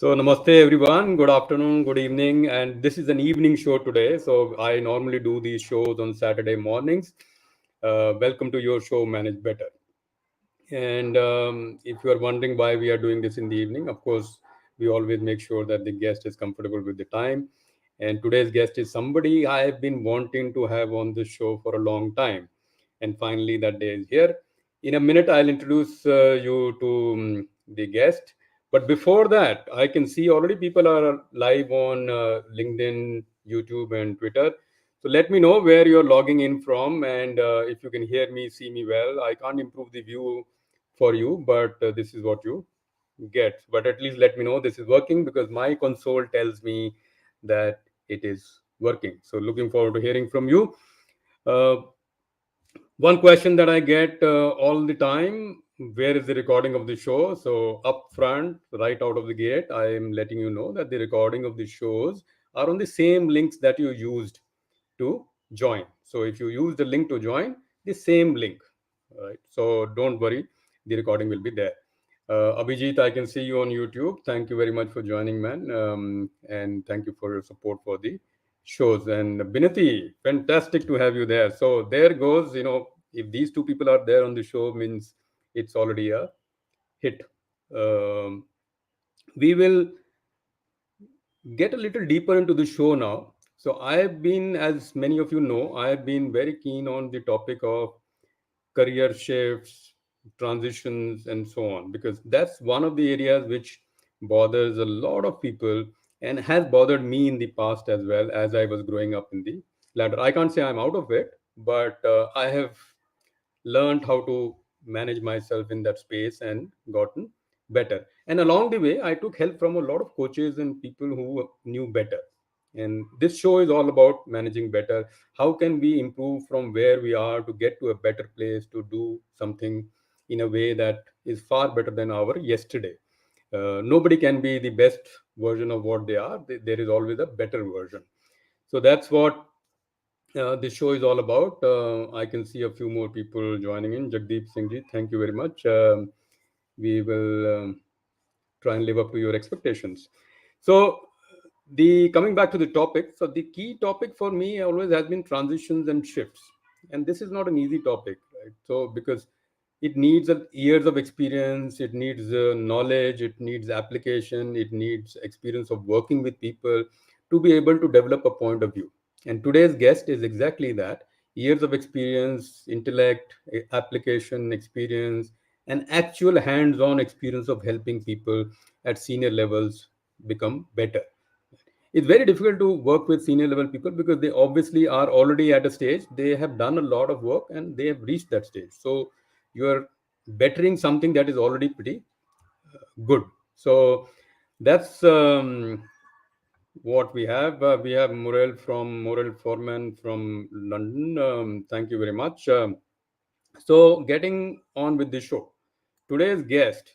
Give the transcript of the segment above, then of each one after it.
So, namaste everyone. Good afternoon, good evening, and this is an evening show today. So, I normally do these shows on Saturday mornings. Welcome to your show, Manage Better. And if you are wondering why we are doing this in the evening, of course, we always make sure that the guest is comfortable with the time. And today's guest is somebody I have been wanting to have on this show for a long time. And finally, that day is here. In a minute, I'll introduce you to the guest. But before that, I can see already people are live on LinkedIn, YouTube, and Twitter. So let me know where you're logging in from, and if you can hear me, see me well. I can't improve the view for you, but this is what you get. But at least let me know this is working because my console tells me that it is working. So looking forward to hearing from you. Uh, One question that I get all the time, where is the recording of the show? So up front, right out of the gate, I am letting you know that the recording of the shows are on the same links that you used to join. So if you use the link to join, the same link, right? So don't worry, the recording will be there. Abhijit, I can see you on YouTube. Thank you very much for joining, man, and thank you for your support for the shows. And Binati, fantastic to have you there. So there goes, if these two people are there on the show, means it's already a hit. Um, we will get a little deeper into the show now. So I have been, as many of you know, I have been very keen on the topic of career shifts, transitions, and so on, because that's one of the areas which bothers a lot of people and has bothered me in the past as well as I was growing up in the ladder. I can't say I'm out of it, but I have learned how to manage myself in that space and gotten better. And along the way, I took help from a lot of coaches and people who knew better. And this show is all about managing better. How can we improve from where we are to get to a better place to do something in a way that is far better than our yesterday? Nobody can be the best version of what they are. There is always a better version. So that's what this show is all about. I can see a few more people joining in. Jagdeep Singh ji, thank you very much. We will try and live up to your expectations. So, the coming back to the topic. So, the key topic for me always has been transitions and shifts, and this is not an easy topic, right? So, because it needs years of experience, it needs knowledge, it needs application, it needs experience of working with people to be able to develop a point of view. And today's guest is exactly that: years of experience, intellect, application experience, and actual hands on experience of helping people at senior levels become better. It's very difficult to work with senior level people because they obviously are already at a stage, they have done a lot of work and they have reached that stage. So you're bettering something that is already pretty good. So that's what we have. We have Morel Foreman from London. Thank you very much. So getting on with the show, today's guest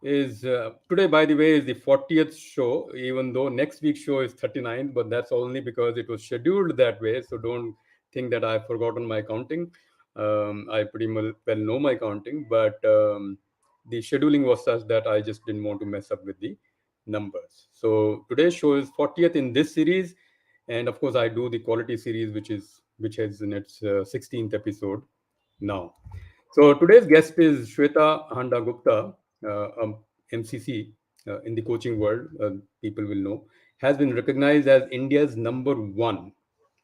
is today, by the way, is the 40th show, even though next week's show is 39th, but that's only because it was scheduled that way. So don't think that I've forgotten my counting. I pretty well know my counting, but the scheduling was such that I just didn't want to mess up with the numbers. So today's show is 40th in this series, and of course I do the quality series, which is in its 16th episode now. So today's guest is Shweta Handa Gupta, MCC in the coaching world. People will know, has been recognized as India's number one.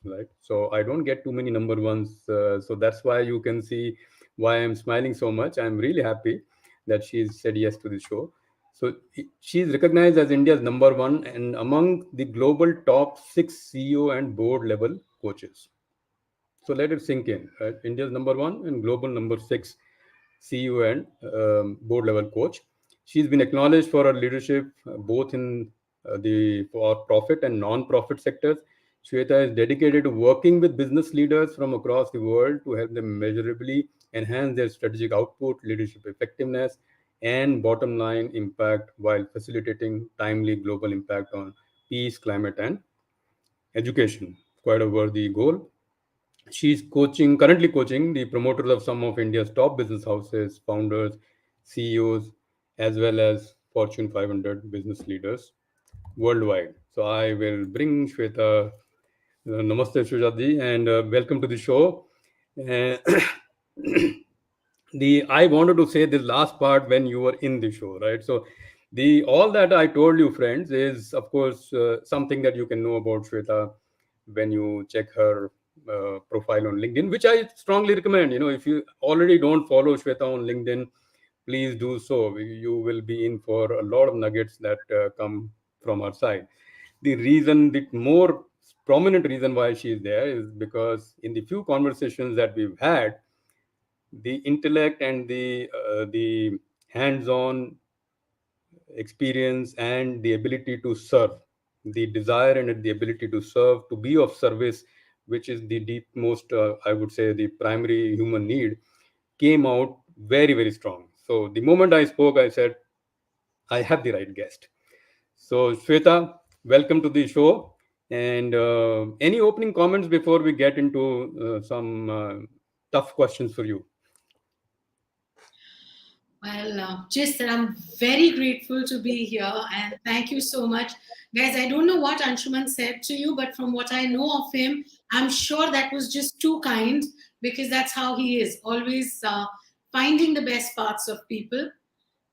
Right. So I don't get too many number ones. So that's why you can see why I'm smiling so much. I'm really happy that she's said yes to the show. So she's recognized as India's number one and among the global top six CEO and board level coaches. So let it sink in. Right? India's number one and global number six CEO and board level coach. She's been acknowledged for her leadership both in the for profit and non-profit sectors. Shweta is dedicated to working with business leaders from across the world to help them measurably enhance their strategic output, leadership effectiveness, and bottom line impact while facilitating timely global impact on peace, climate, and education. Quite a worthy goal. She's currently coaching the promoters of some of India's top business houses, founders, CEOs, as well as Fortune 500 business leaders worldwide. So I will bring Shweta. Namaste, Shweta, and welcome to the show. Uh, the I wanted to say the last part when you were in the show, right? So the all that I told you, friends, is of course something that you can know about Shweta when you check her profile on LinkedIn, which I strongly recommend. If you already don't follow Shweta on LinkedIn, please do so. You will be in for a lot of nuggets that come from her side. The more prominent reason why she is there is because in the few conversations that we've had, the intellect and the hands-on experience and the ability to serve, the desire and the ability to serve, to be of service, which is the deep most, I would say, the primary human need, came out very, very strong. So the moment I spoke, I said, I have the right guest. So, Shweta, welcome to the show. And any opening comments before we get into some tough questions for you? Well, just that I'm very grateful to be here and thank you so much. Guys, I don't know what Anshuman said to you, but from what I know of him, I'm sure that was just too kind because that's how he is, always finding the best parts of people.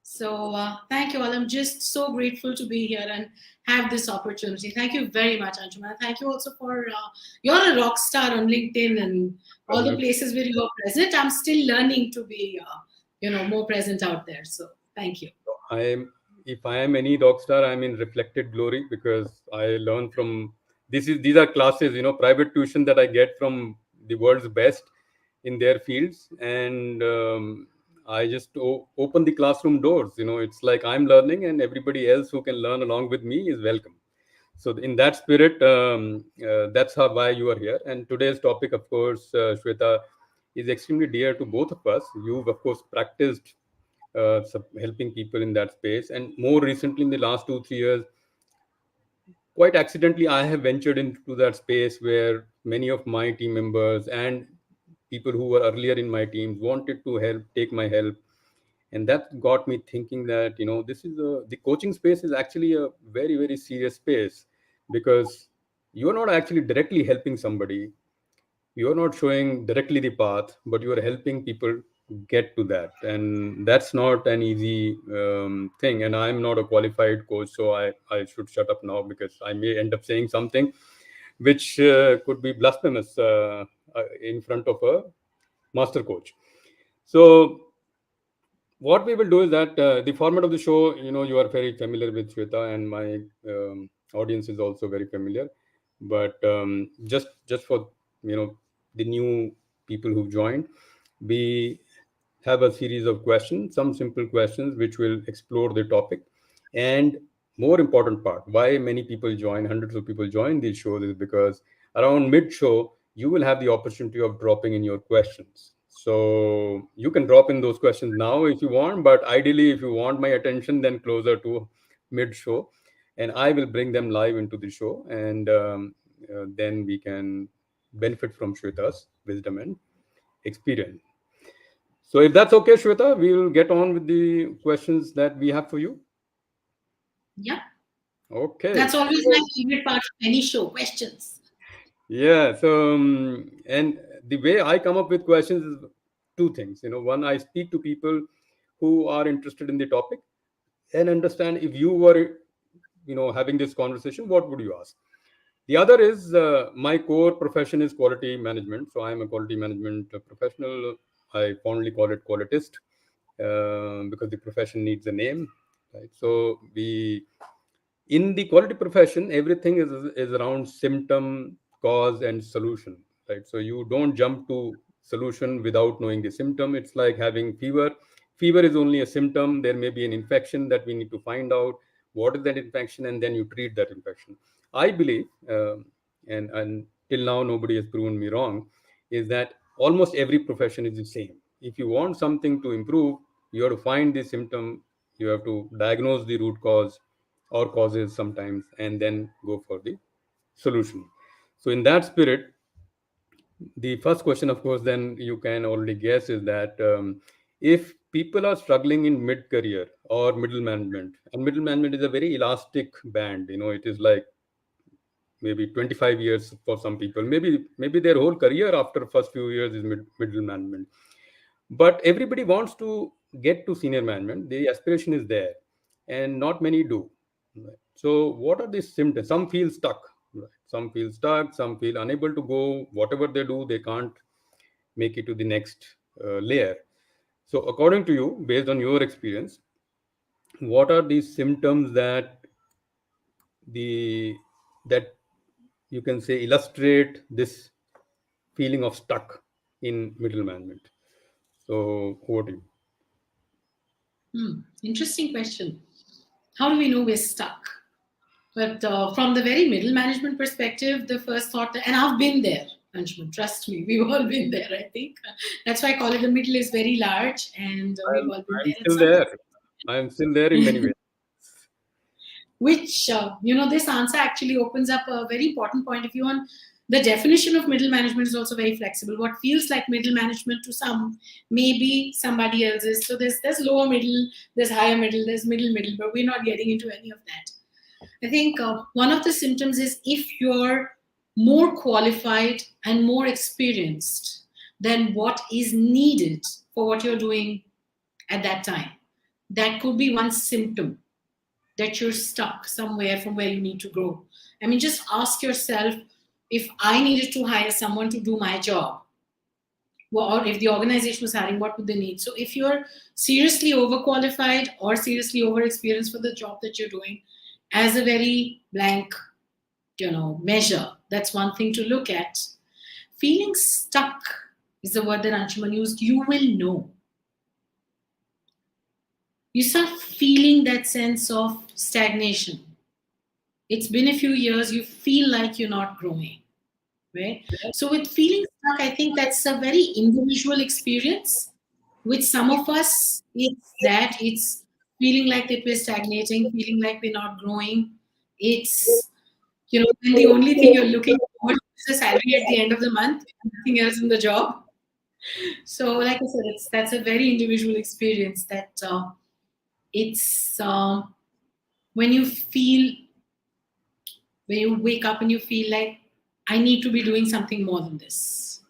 So, thank you all. I'm just so grateful to be here and have this opportunity. Thank you very much, Anshuman. Thank you also for you're a rock star on LinkedIn and all the places where you are present. I'm still learning to be, more present out there. So, thank you. I am, if I am any rock star, I'm in reflected glory because I learn from these are classes, private tuition that I get from the world's best in their fields, and I just open the classroom doors. It's like I'm learning, and everybody else who can learn along with me is welcome. So in that spirit, that's how why you are here. And today's topic, of course, Shweta, is extremely dear to both of us. You've of course practiced helping people in that space, and more recently, in the last 2 3 years, quite accidentally, I have ventured into that space where many of my team members and people who were earlier in my teams wanted to take my help, and that got me thinking that the coaching space is actually a very, very serious space, because you're not actually directly helping somebody, you're not showing directly the path, but you are helping people get to that, and that's not an easy thing. And I'm not a qualified coach, so I should shut up now because I may end up saying something which could be blasphemous in front of a master coach. So what we will do is that the format of the show, you are very familiar with, Shweta, and my audience is also very familiar. But just for the new people who've joined, we have a series of questions, some simple questions, which will explore the topic. And more important part, why many people join, hundreds of people join these shows, is because around mid show, you will have the opportunity of dropping in your questions. So you can drop in those questions now if you want, but ideally, if you want my attention, then closer to mid show, and I will bring them live into the show, and then we can benefit from Shweta's wisdom and experience. So if that's okay, Shweta, we will get on with the questions that we have for you. Yeah, Okay. that's always my favorite part of any show questions. Yeah. So, and the way I come up with questions is two things. One, I speak to people who are interested in the topic and understand, if you were, having this conversation, what would you ask? The other is, my core profession is quality management. So I'm a quality management professional. I fondly call it qualitist, because the profession needs a name, right? So we in the quality profession, everything is around symptom, cause, and solution, right? So you don't jump to solution without knowing the symptom. It's like having fever is only a symptom. There may be an infection that we need to find out what is that infection, and then you treat that infection. I believe, and till now nobody has proven me wrong, is that almost every profession is the same. If you want something to improve, you have to find the symptom, you have to diagnose the root cause or causes sometimes, and then go for the solution. So in that spirit, the first question, of course, then you can already guess, is that if people are struggling in mid career or middle management, and middle management is a very elastic band. It is like maybe 25 years for some people, maybe their whole career after first few years is middle management. But everybody wants to get to senior management, the aspiration is there, and not many do. Right? So what are these symptoms? Some feel stuck, right? Some feel stuck, some feel unable to go. Whatever they do, they can't make it to the next layer. So according to you, based on your experience, what are these symptoms the that you can say illustrate this feeling of stuck in middle management? So over to you. Interesting question. How do we know we're stuck? But from the very middle management perspective, the first thought, and I've been there, Anshuman, trust me, we've all been there, I think. That's why I call it the middle is very large, and we've all been I'm there at still some there. I'm still there in many point. ways. Which, this answer actually opens up a very important point of view on the definition of middle management is also very flexible. What feels like middle management to some, maybe somebody else's. So there's lower middle, there's higher middle, there's middle, but we're not getting into any of that. I think one of the symptoms is if you're more qualified and more experienced than what is needed for what you're doing at that time. That could be one symptom that you're stuck somewhere from where you need to grow. I mean, just ask yourself, if I needed to hire someone to do my job, or if the organization was hiring, what would they need? So if you're seriously overqualified or seriously overexperienced for the job that you're doing, as a very blank, measure, that's one thing to look at. Feeling stuck is the word that Anshuman used. You will know. You start feeling that sense of stagnation. It's been a few years, you feel like you're not growing, right? So with feeling stuck, I think that's a very individual experience. With some of us, it's feeling like that we're stagnating, feeling like we're not growing. It's, when the only thing you're looking for is the salary at the end of the month, nothing else in the job. So like I said, that's a very individual experience that it's when you feel when you wake up and you feel like I need to be doing something more than this.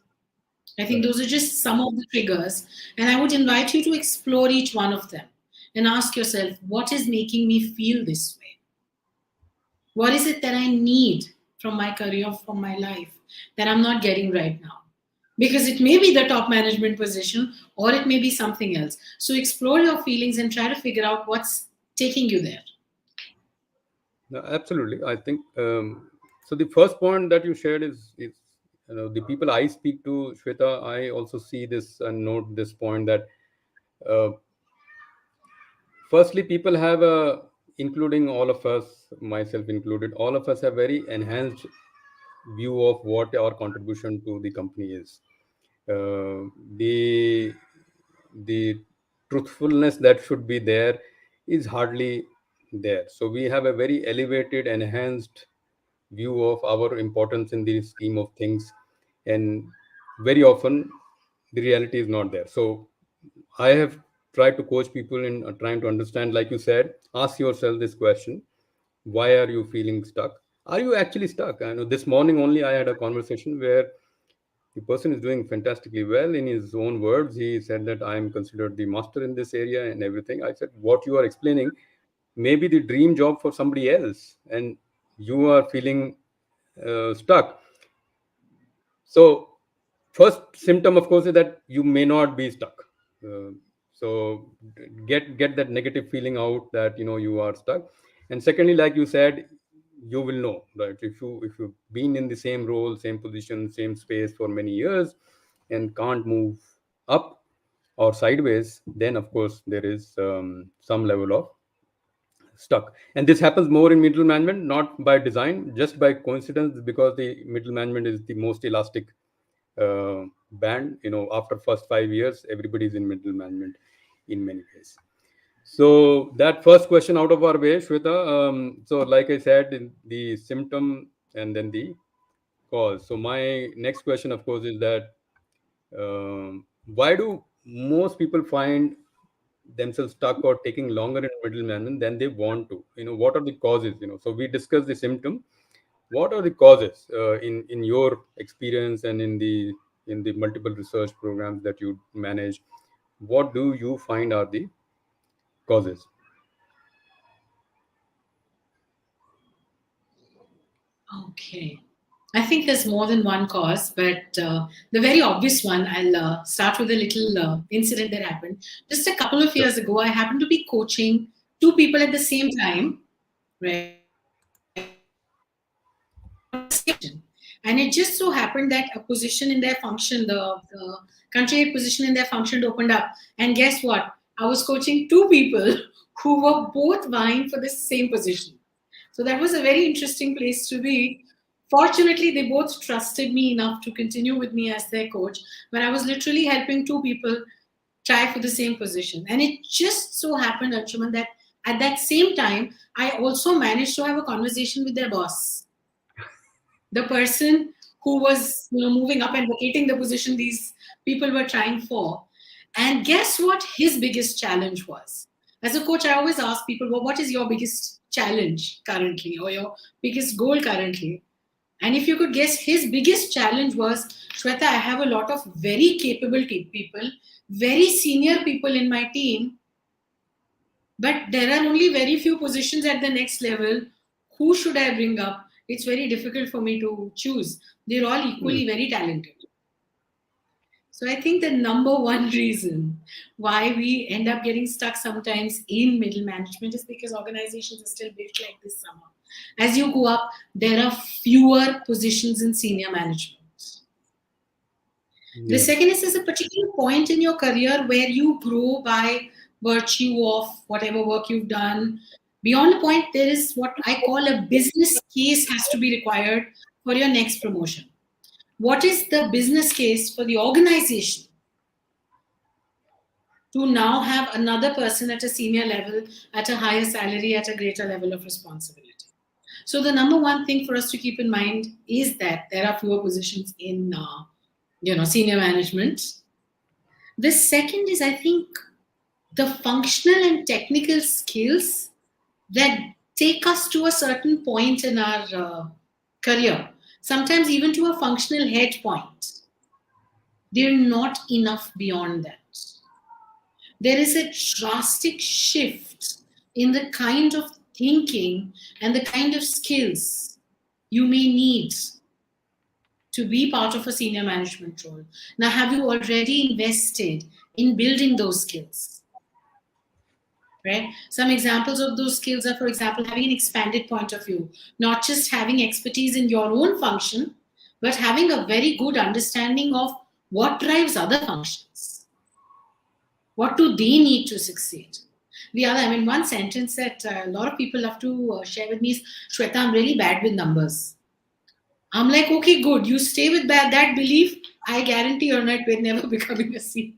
I think Right. those are just some of the triggers. And I would invite you to explore each one of them and ask yourself, what is making me feel this way? What is it that I need from my career, from my life, that I'm not getting right now? Because it may be the top management position or it may be something else. So explore your feelings and try to figure out what's taking you there. No, absolutely. I think so. The first point that you shared is the people I speak to, Shweta. I also see this and note this point that uh, firstly, people have including all of us, myself included, all of us have very enhanced view of what our contribution to the company is. The truthfulness that should be there is hardly there. So we have a very elevated, enhanced view of our importance in the scheme of things, and very often the reality is not there. So I have tried to coach people in trying to understand, like you said, ask yourself this question: why are you feeling stuck? Are you actually stuck? I know this morning only I had a conversation where the person is doing fantastically well. In his own words, he said that I am considered the master in this area and everything. I said, what you are explaining may be the dream job for somebody else, and you are feeling stuck. So, first symptom, of course, is that you may not be stuck. Uh, so, get that negative feeling out that you are stuck. And secondly, like you said, you will know, right? If you've been in the same role, same position, same space for many years, and can't move up or sideways, then of course there is some level of stuck. And this happens more in middle management, not by design, just by coincidence, because the middle management is the most elastic band. After first 5 years, everybody's in middle management in many ways. So that first question out of our way, Shweta. So like I said, in the symptom and then the cause. So my next question, of course, is that why do most people find themselves stuck or taking longer in middle management than they want to? What are the causes? So we discussed the symptom. What are the causes in your experience and in the multiple research programs that you manage? What do you find are the causes? Okay. I think there's more than one cause, but the very obvious one, I'll start with a little incident that happened. Just a couple of Sure. years ago, I happened to be coaching two people at the same time, right? And it just so happened that a position in their function, the country head position in their function opened up. And guess what? I was coaching two people who were both vying for the same position. So that was a very interesting place to be. Fortunately, they both trusted me enough to continue with me as their coach, but I was literally helping two people try for the same position. And it just so happened, Anshuman, that at that same time, I also managed to have a conversation with their boss, the person who was moving up and vacating the position these people were trying for. And guess what his biggest challenge was? As a coach, I always ask people, well, what is your biggest challenge currently or your biggest goal currently? And if you could guess, his biggest challenge was, Shweta, I have a lot of very capable people, very senior people in my team, but there are only very few positions at the next level. Who should I bring up? It's very difficult for me to choose. They're all Hmm. equally very talented. So I think the number one reason why we end up getting stuck sometimes in middle management is because organizations are still built like this summer. As you go up, there are fewer positions in senior management. The Yeah. second is there's a particular point in your career where you grow by virtue of whatever work you've done. Beyond the point, there is what I call a business case has to be required for your next promotion. What is the business case for the organization to now have another person at a senior level, at a higher salary, at a greater level of responsibility? So the number one thing for us to keep in mind is that there are fewer positions in senior management. The second is, I think, the functional and technical skills that take us to a certain point in our career, sometimes even to a functional head point. They're not enough beyond that. There is a drastic shift in the kind of thinking and the kind of skills you may need to be part of a senior management role. Now, have you already invested in building those skills? Right? Some examples of those skills are, for example, having an expanded point of view, not just having expertise in your own function, but having a very good understanding of what drives other functions. What do they need to succeed? The other, I mean, one sentence that a lot of people love to share with me is, Shweta, I'm really bad with numbers. I'm like, okay, good. You stay with that belief. I guarantee you're not never becoming a CEO.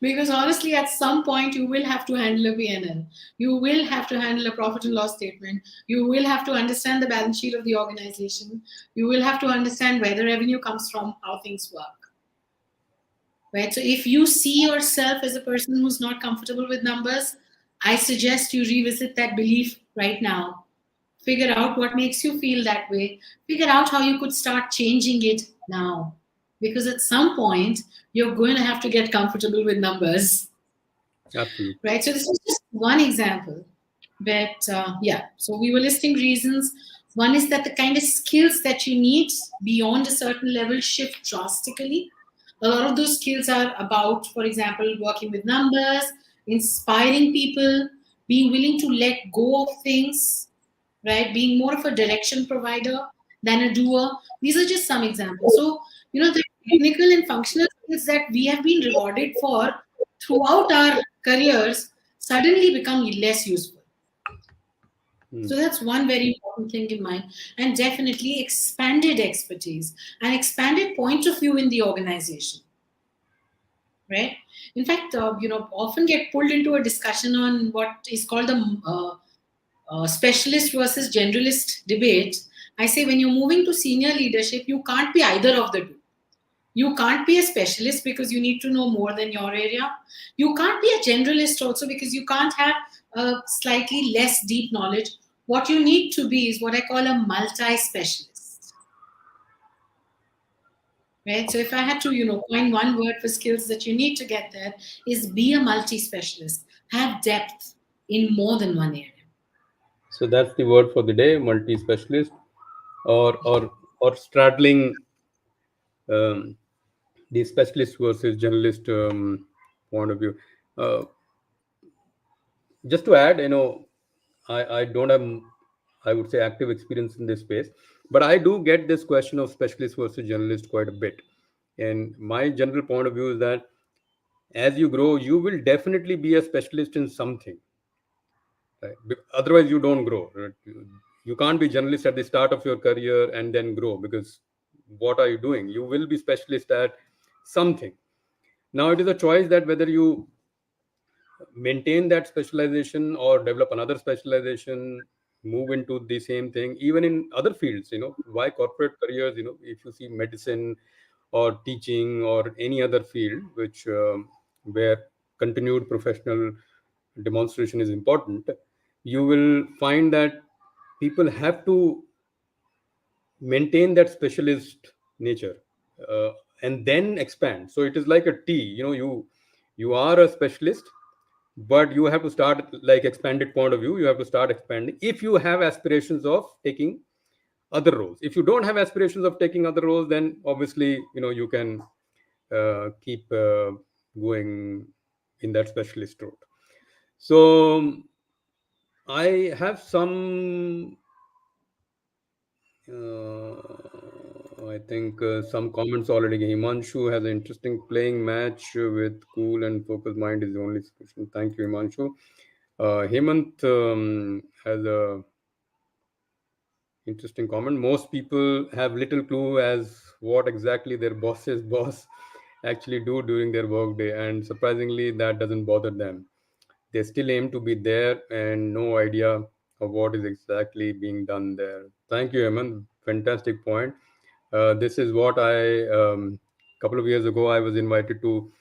Because honestly, at some point, you will have to handle a PNL. You will have to handle a profit and loss statement. You will have to understand the balance sheet of the organization. You will have to understand where the revenue comes from, how things work. Right? So if you see yourself as a person who's not comfortable with numbers, I suggest you revisit that belief right now. Figure out what makes you feel that way. Figure out how you could start changing it now. Because at some point, you're going to have to get comfortable with numbers, Absolutely. right? So this is just one example. But yeah, so we were listing reasons. One is that the kind of skills that you need beyond a certain level shift drastically. A lot of those skills are about, for example, working with numbers, inspiring people, being willing to let go of things, right? Being more of a direction provider than a doer. These are just some examples. So, the technical and functional skills that we have been rewarded for throughout our careers suddenly become less useful. Hmm. So that's one very important thing in mind. And definitely expanded expertise and expanded point of view in the organization, right? In fact, often get pulled into a discussion on what is called the specialist versus generalist debate. I say when you're moving to senior leadership, you can't be either of the two. You can't be a specialist because you need to know more than your area. You can't be a generalist also because you can't have a slightly less deep knowledge. What you need to be is what I call a multi specialist. Right? So if I had to, coin one word for skills that you need to get there, is be a multi specialist. Have depth in more than one area. So that's the word for the day: multi-specialist, or straddling um, the specialist versus generalist point of view. Uh, just to add, I don't have, I would say, active experience in this space, but I do get this question of specialist versus generalist quite a bit. And my general point of view is that as you grow, you will definitely be a specialist in something. Right? Otherwise, you don't grow. Right? You can't be generalist at the start of your career and then grow, because what are you doing? You will be specialist at something. Now it is a choice that whether you maintain that specialization or develop another specialization, move into the same thing, even in other fields. Why corporate careers? If you see medicine or teaching or any other field which where continued professional demonstration is important, you will find that people have to maintain that specialist nature, uh, and then expand. So it is like a T. You are a specialist, but you have to start, like, expanded point of view, you have to start expanding if you have aspirations of taking other roles. If you don't have aspirations of taking other roles, then obviously you can keep going in that specialist route. So I have some I think some comments already. Himanshu has an interesting playing match with cool and focused mind is the only solution. Thank you, Himanshu. Hemant has a interesting comment. Most people have little clue as what exactly their boss's boss actually do during their workday, and surprisingly, that doesn't bother them. They still aim to be there and no idea of what is exactly being done there. Thank you, Hemant. Fantastic point. This is what I, couple of years ago, I was invited to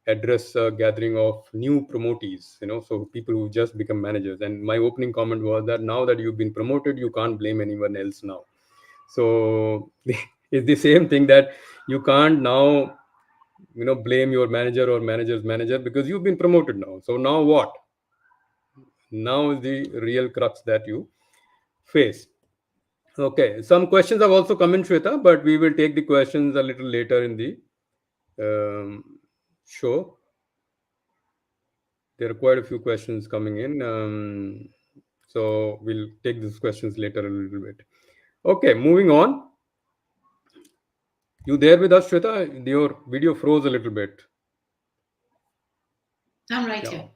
address a gathering of new promotees, so people who just become managers. And my opening comment was that now that you've been promoted, you can't blame anyone else now. So it's the same thing, that you can't now, blame your manager or manager's manager, because you've been promoted now. So now what? Now is the real crux that you face. Okay, some questions have also come in, Shweta, but we will take the questions a little later in the show. There are quite a few questions coming in. So we'll take these questions later a little bit. Okay, moving on. You there with us, Shweta? Your video froze a little bit. I'm right Yeah, here.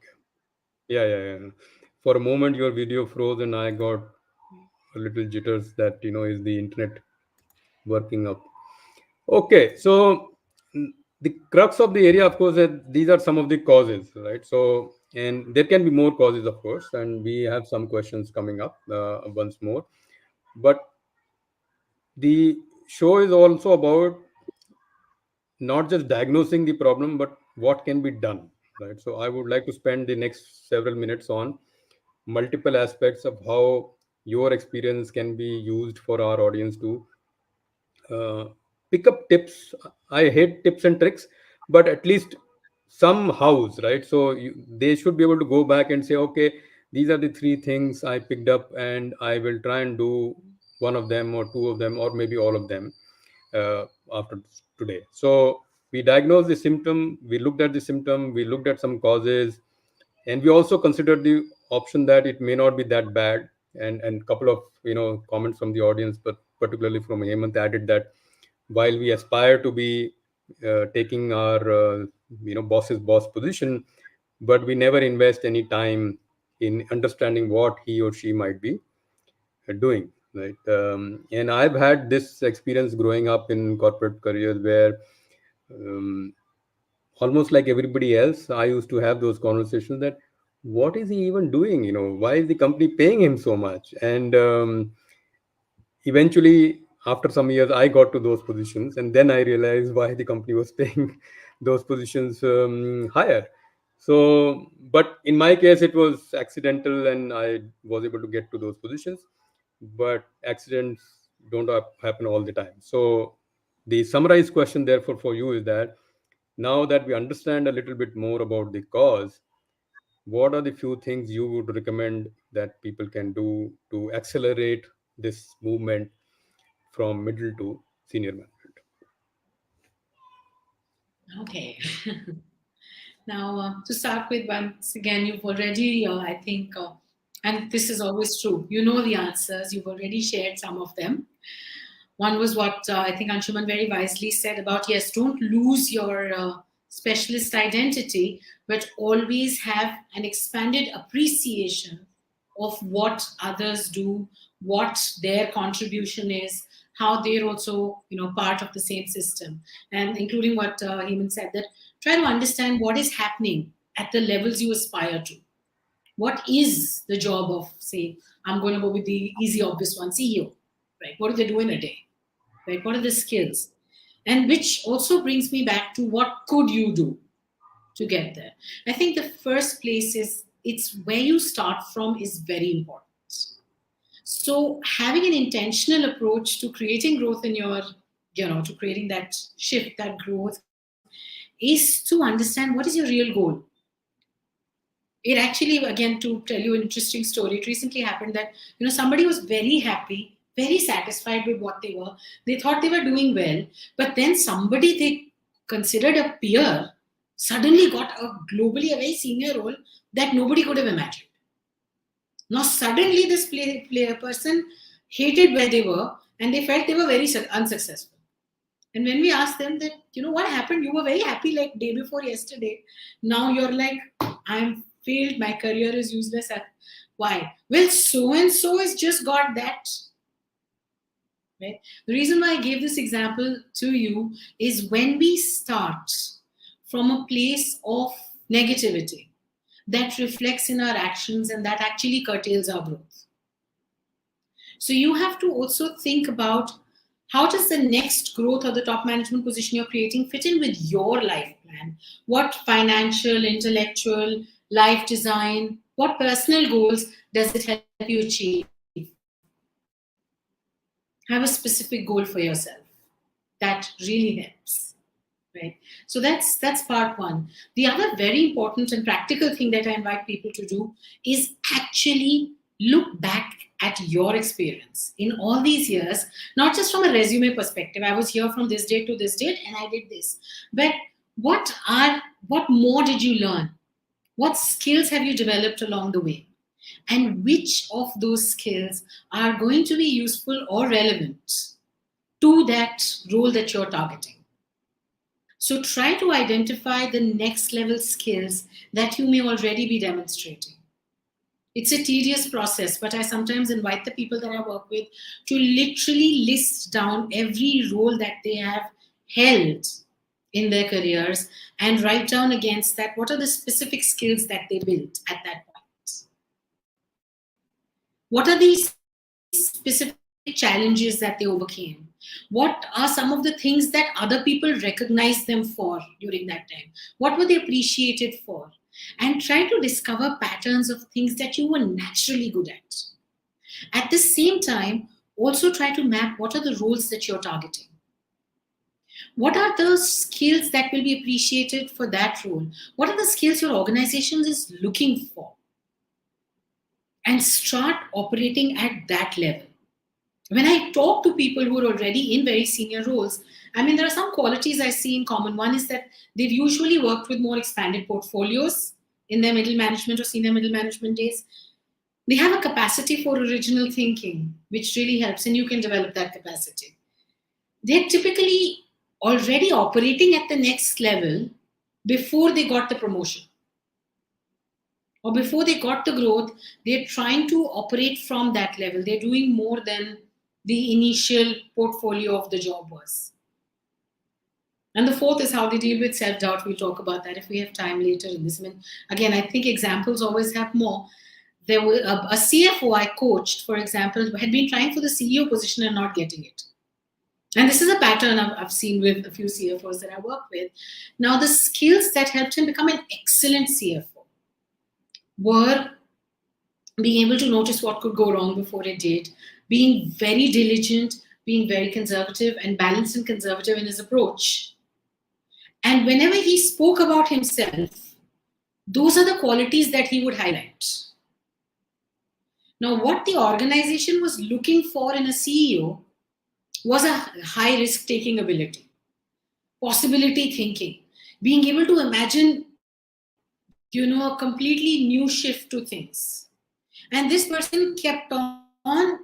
okay. Yeah. For a moment, your video froze, and I got a little jitters that is the internet working up. Okay, so the crux of the area, of course, that these are some of the causes, right? So, and there can be more causes, of course, and we have some questions coming up once more. But the show is also about not just diagnosing the problem, but what can be done, right? So, I would like to spend the next several minutes on multiple aspects of how your experience can be used for our audience to uh, pick up tips. I hate tips and tricks, but at least some hows, right? So they should be able to go back and say, okay, these are the three things I picked up, and I will try and do one of them or two of them or maybe all of them after today. So we diagnosed the symptom, we looked at the symptom, we looked at some causes, and we also considered the option that it may not be that bad. And couple of comments from the audience, but particularly from Hemant, added that while we aspire to be taking our boss's boss position, but we never invest any time in understanding what he or she might be doing, right? And I've had this experience growing up in corporate careers where um, almost like everybody else, I used to have those conversations that what is he even doing? Why is the company paying him so much? And eventually after some years, I got to those positions, and then I realized why the company was paying those positions higher. So, but in my case, it was accidental, and I was able to get to those positions. But accidents don't happen all the time. So, the summarized question, therefore, for you is that now that we understand a little bit more about the cause, what are the few things you would recommend that people can do to accelerate this movement from middle to senior management? Okay. Now, to start with, once again, you've already, I think, and this is always true, you know the answers, you've already shared some of them. One was what I think Anshuman very wisely said about, yes, don't lose your specialist identity, but always have an expanded appreciation of what others do, what their contribution is, how they're also, part of the same system. And including what Hemant said, that try to understand what is happening at the levels you aspire to. What is the job of, say, I'm going to go with the easy, obvious one, CEO, right? What do they do in a day? Right? What are the skills? And which also brings me back to what could you do to get there? I think the first place is it's where you start from is very important. So having an intentional approach to creating growth in your, to creating that shift, that growth, is to understand what is your real goal. It actually, again, to tell you an interesting story, it recently happened that somebody was very happy, very satisfied with what they were. They thought they were doing well, but then somebody they considered a peer suddenly got a globally a very senior role that nobody could have imagined. Now suddenly this player person hated where they were, and they felt they were very unsuccessful. And when we asked them that, what happened? You were very happy like day before yesterday. Now you're like, I'm failed. My career is useless. Why? Well, so and so has just got that. Right? The reason why I gave this example to you is when we start from a place of negativity that reflects in our actions and that actually curtails our growth. So you have to also think about how does the next growth or the top management position you're creating fit in with your life plan? What financial, intellectual, life design, what personal goals does it help you achieve? Have a specific goal for yourself. That really helps. Right. So that's part one. The other very important and practical thing that I invite people to do is actually look back at your experience in all these years, not just from a resume perspective. I was here from this date to this date and I did this. But what more did you learn? What skills have you developed along the way? And which of those skills are going to be useful or relevant to that role that you're targeting? So try to identify the next level skills that you may already be demonstrating. It's a tedious process, but I sometimes invite the people that I work with to literally list down every role that they have held in their careers and write down against that what are the specific skills that they built at that point. What are these specific challenges that they overcame? What are some of the things that other people recognized them for during that time? What were they appreciated for? And try to discover patterns of things that you were naturally good at. At the same time, also try to map what are the roles that you're targeting. What are the skills that will be appreciated for that role? What are the skills your organization is looking for? And start operating at that level. When I talk to people who are already in very senior roles, I mean, there are some qualities I see in common. One is that they've usually worked with more expanded portfolios in their middle management or senior middle management days. They have a capacity for original thinking, which really helps, and you can develop that capacity. They're typically already operating at the next level before they got the promotion. Or before they got the growth, they're trying to operate from that level. They're doing more than the initial portfolio of the job was. And the fourth is how they deal with self-doubt. We'll talk about that if we have time later in this. I mean, again, I think examples always have more. There was a CFO I coached, for example, had been trying for the CEO position and not getting it. And this is a pattern I've seen with a few CFOs that I work with. Now, the skills that helped him become an excellent CFO were being able to notice what could go wrong before it did, being very diligent, being very conservative and balanced and conservative in his approach. And whenever he spoke about himself, those are the qualities that he would highlight. Now, what the organization was looking for in a CEO was a high risk taking ability, possibility thinking, being able to imagine, a completely new shift to things. And this person kept on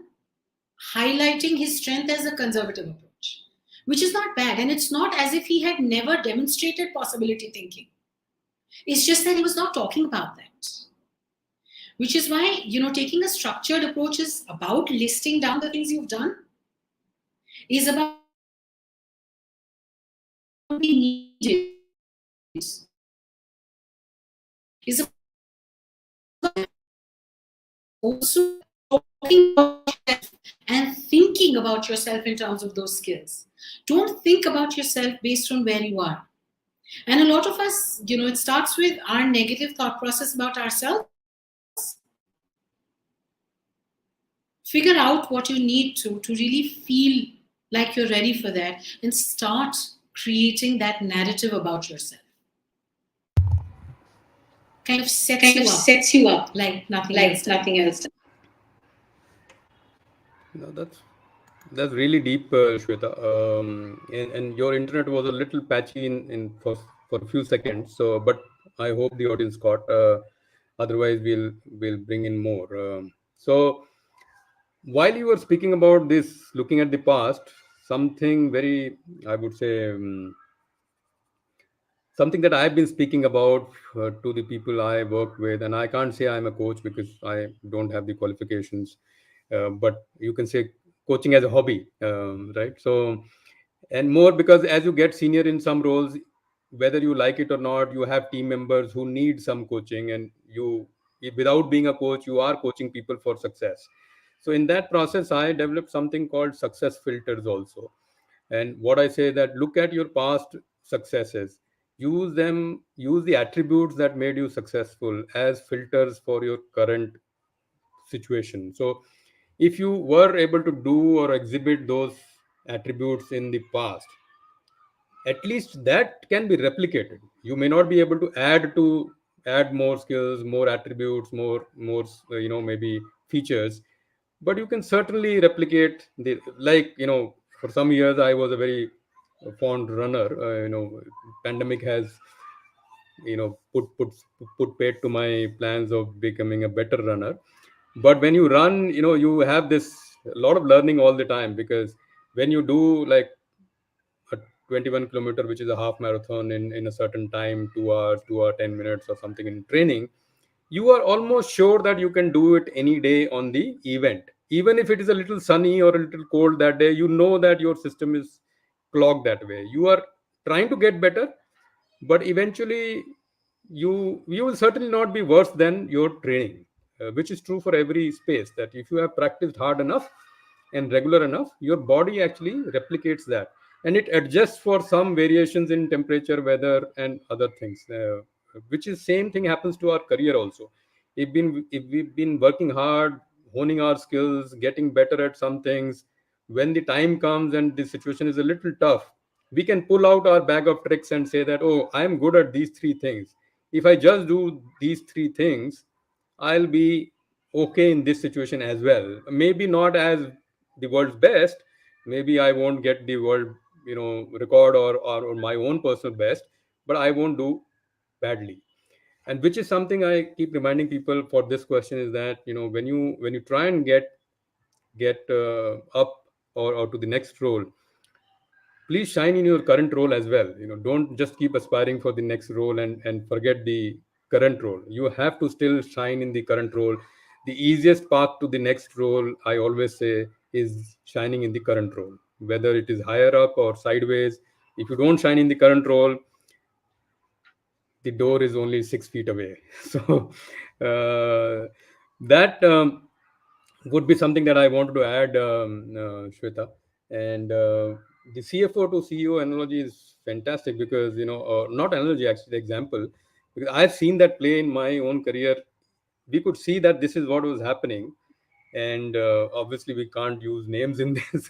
highlighting his strength as a conservative approach, which is not bad. And it's not as if he had never demonstrated possibility thinking. It's just that he was not talking about that. Which is why, taking a structured approach is about listing down the things you've done, is about being needed, is also talking about yourself and thinking about yourself in terms of those skills. Don't think about yourself based on where you are. And a lot of us, it starts with our negative thought process about ourselves. Figure out what you need to really feel like you're ready for that and start creating that narrative about yourself. Kind of sets you up like nothing else does. No, that's really deep, Shweta. And your internet was a little patchy in for a few seconds. So, but I hope the audience got. Otherwise, we'll bring in more. So, while you were speaking about this, looking at the past, something very, I would say, something that I've been speaking about to the people I work with, and I can't say I'm a coach because I don't have the qualifications, but you can say coaching as a hobby, right? So, and more because as you get senior in some roles, whether you like it or not, you have team members who need some coaching, and without being a coach, you are coaching people for success. So, in that process, I developed something called success filters also. And what I say that look at your past successes, use them, use the attributes that made you successful as filters for your current situation. So if you were able to do or exhibit those attributes in the past, at least that can be replicated. You may not be able to add more skills, more attributes, more maybe features, but you can certainly replicate the, like, for some years I was a very fond runner. Pandemic has put paid to my plans of becoming a better runner. But when you run, you have this a lot of learning all the time, because when you do like a 21 kilometer, which is a half marathon, in a certain time, 2 hours, 2 hour 10 minutes or something in training, you are almost sure that you can do it any day on the event. Even if it is a little sunny or a little cold that day, you know that your system is clogged that way. You are trying to get better, but eventually you will certainly not be worse than your training, which is true for every space, that if you have practiced hard enough and regular enough, your body actually replicates that, and it adjusts for some variations in temperature, weather, and other things, which is same thing happens to our career also. If we've been working hard, honing our skills, getting better at some things, when the time comes and the situation is a little tough, we can pull out our bag of tricks and say that, oh, I am good at these three things. If I just do these three things, I'll be okay in this situation as well. Maybe not as the world's best. Maybe I won't get the world, record, or my own personal best, but I won't do badly. And which is something I keep reminding people for this question, is that, when you try and get up, or to the next role, please shine in your current role as well. Don't just keep aspiring for the next role and forget the current role. You have to still shine in the current role. The easiest path to the next role, I always say, is shining in the current role, whether it is higher up or sideways. If you don't shine in the current role, the door is only 6 feet away. So that would be something that I wanted to add, Shweta. And the CFO to CEO analogy is fantastic because, not analogy, actually, example, because I've seen that play in my own career. We could see that this is what was happening. And obviously, we can't use names in this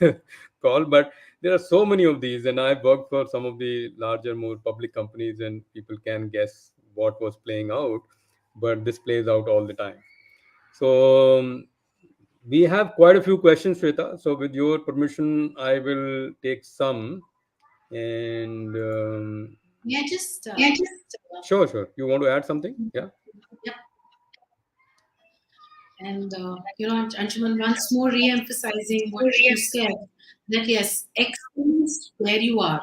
call, but there are so many of these. And I've worked for some of the larger, more public companies, and people can guess what was playing out. But this plays out all the time. So, we have quite a few questions, Shweta. So, with your permission, I will take some. And Yeah, just sure, sure. You want to add something? Yeah. yep. And Anshuman, once more re-emphasizing what you said, that yes, excellence where you are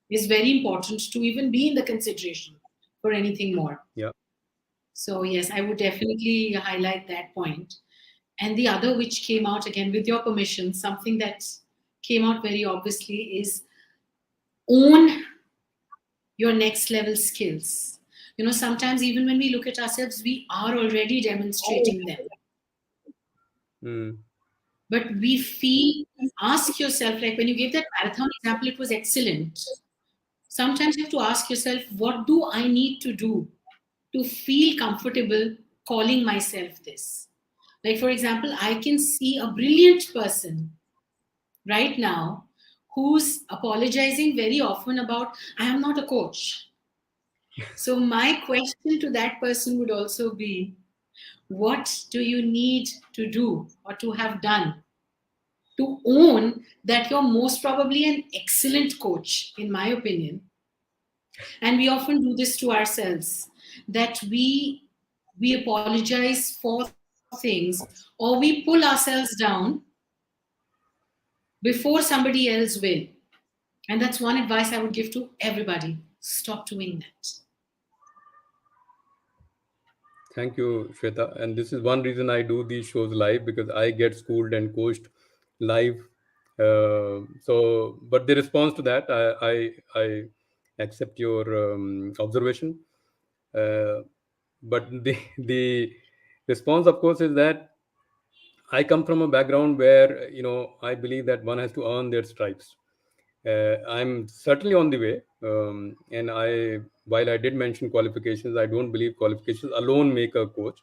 is very important to even be in the consideration for anything more. Yeah. So yes, I would definitely highlight that point. And the other, which came out again with your permission, something that came out very obviously is own your next level skills. Sometimes even when we look at ourselves, we are already demonstrating them. Mm. But we feel, ask yourself, like when you gave that marathon example, it was excellent. Sometimes you have to ask yourself, what do I need to do to feel comfortable calling myself this? Like, for example, I can see a brilliant person right now who's apologizing very often about, I am not a coach. So, my question to that person would also be, what do you need to do or to have done to own that you're most probably an excellent coach, in my opinion? And we often do this to ourselves, that we apologize for things or we pull ourselves down before somebody else will. And that's one advice I would give to everybody: stop doing that. Thank you, Shweta. And this is one reason I do these shows live, because I get schooled and coached live. But the response to that, I accept your observation. Uh, but the response, of course, is that I come from a background where, I believe that one has to earn their stripes. I'm certainly on the way, and while I did mention qualifications, I don't believe qualifications alone make a coach.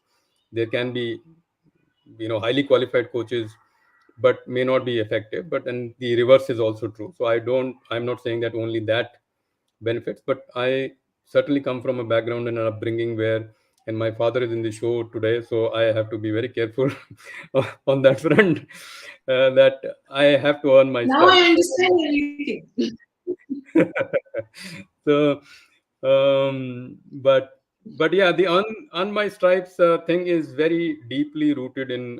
There can be, highly qualified coaches, but may not be effective. But then the reverse is also true. So I'm not saying that only that benefits, but I certainly come from a background and an upbringing where, and my father is in the show today, so I have to be very careful on that front, that I have to earn my Now I stripes. understand everything. So, but yeah, the on my stripes thing is very deeply rooted in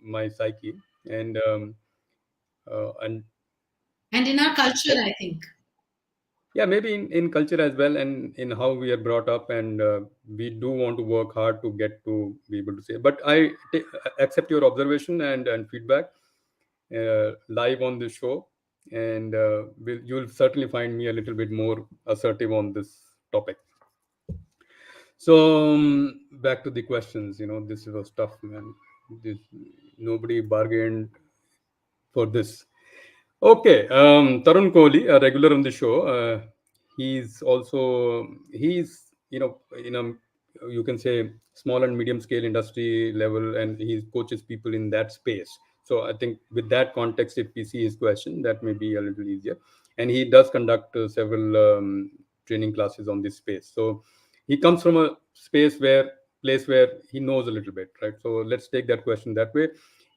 my psyche, and and And in our culture, I think. yeah, maybe in culture as well, and in how we are brought up, and we do want to work hard to get to be able to say. But accept your observation and feedback live on this show, and you'll certainly find me a little bit more assertive on this topic. So, back to the questions. This was tough, man. This, nobody bargained for this. Okay, Tarun Kohli, a regular on the show. He's in a, you can say, small and medium scale industry level, and he coaches people in that space. So I think with that context, if we see his question, that may be a little easier. And he does conduct several training classes on this space. So he comes from a place where he knows a little bit, right? So let's take that question that way.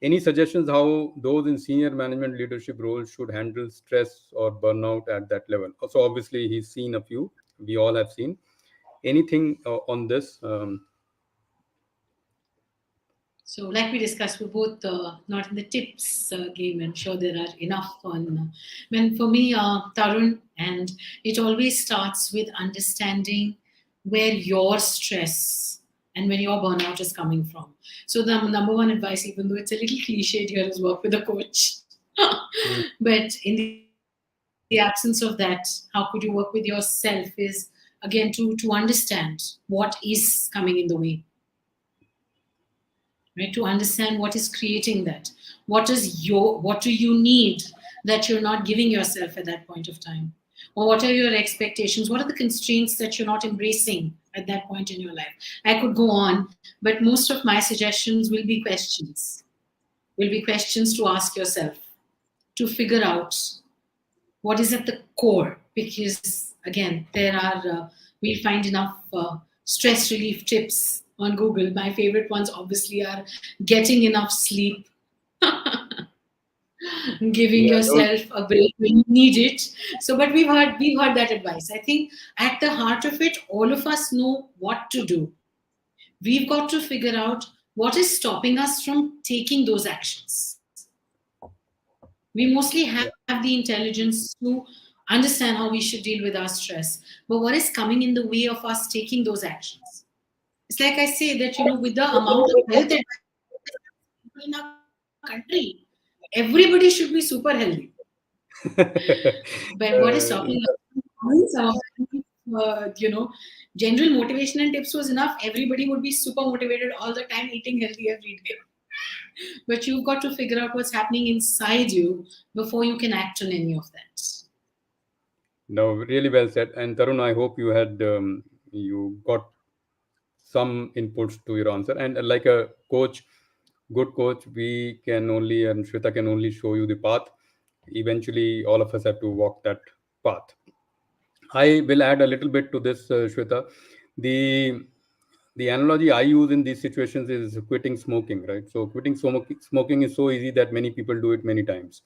Any suggestions how those in senior management leadership roles should handle stress or burnout at that level? So obviously he's seen a few. We all have seen. Anything on this? So, like we discussed, we're both not in the tips game. I'm sure there are enough on. For me, Tarun, and it always starts with understanding where your stress and when your burnout is coming from. So, the number one advice, even though it's a little cliched here, is work with a coach. Mm, But in the absence of that, how could you work with yourself? Is again to understand what is coming in the way, right? To understand what is creating that. What do you need that you're not giving yourself at that point of time? Or what are your expectations? What are the constraints that you're not embracing at that point in your life? I could go on, but most of my suggestions will be questions to ask yourself, to figure out what is at the core. Because again, there are, we find enough stress relief tips on Google. My favorite ones obviously are getting enough sleep, giving Yeah, those, yourself a break when you need it. So, but we've heard that advice. I think at the heart of it, all of us know what to do. We've got to figure out what is stopping us from taking those actions. We mostly have the intelligence to understand how we should deal with our stress, but what is coming in the way of us taking those actions? It's like I say that, with the amount of health advice in our country, everybody should be super healthy. But what is stopping us from doing some of them? General motivation and tips was enough. Everybody would be super motivated all the time, eating healthy every day. But you've got to figure out what's happening inside you before you can act on any of that. no, really well said. And Tarun, I hope you got some inputs to your answer. And like a coach, good coach, we can only, and Shweta can only show you the path. Eventually, all of us have to walk that path. I will add a little bit to this, Shweta. The the analogy I use in these situations is quitting smoking, right? So quitting smoking is so easy that many people do it many times,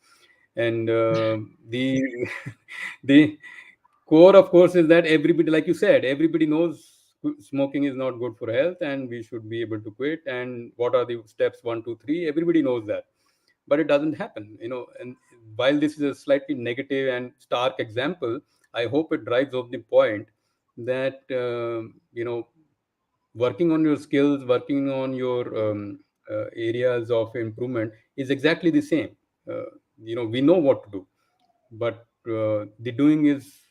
and the the core, of course, is that everybody, like you said, everybody knows smoking is not good for health, and we should be able to quit. And what are the steps 1, 2, 3? Everybody knows that, but it doesn't happen, And while this is a slightly negative and stark example, I hope it drives home the point that working on your skills, working on your areas of improvement is exactly the same. We know what to do, but the doing is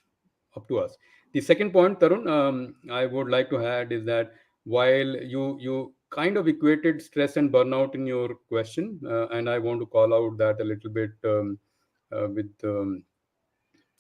up to us. The second point, Tarun, I would like to add is that while you kind of equated stress and burnout in your question, and I want to call out that a little bit with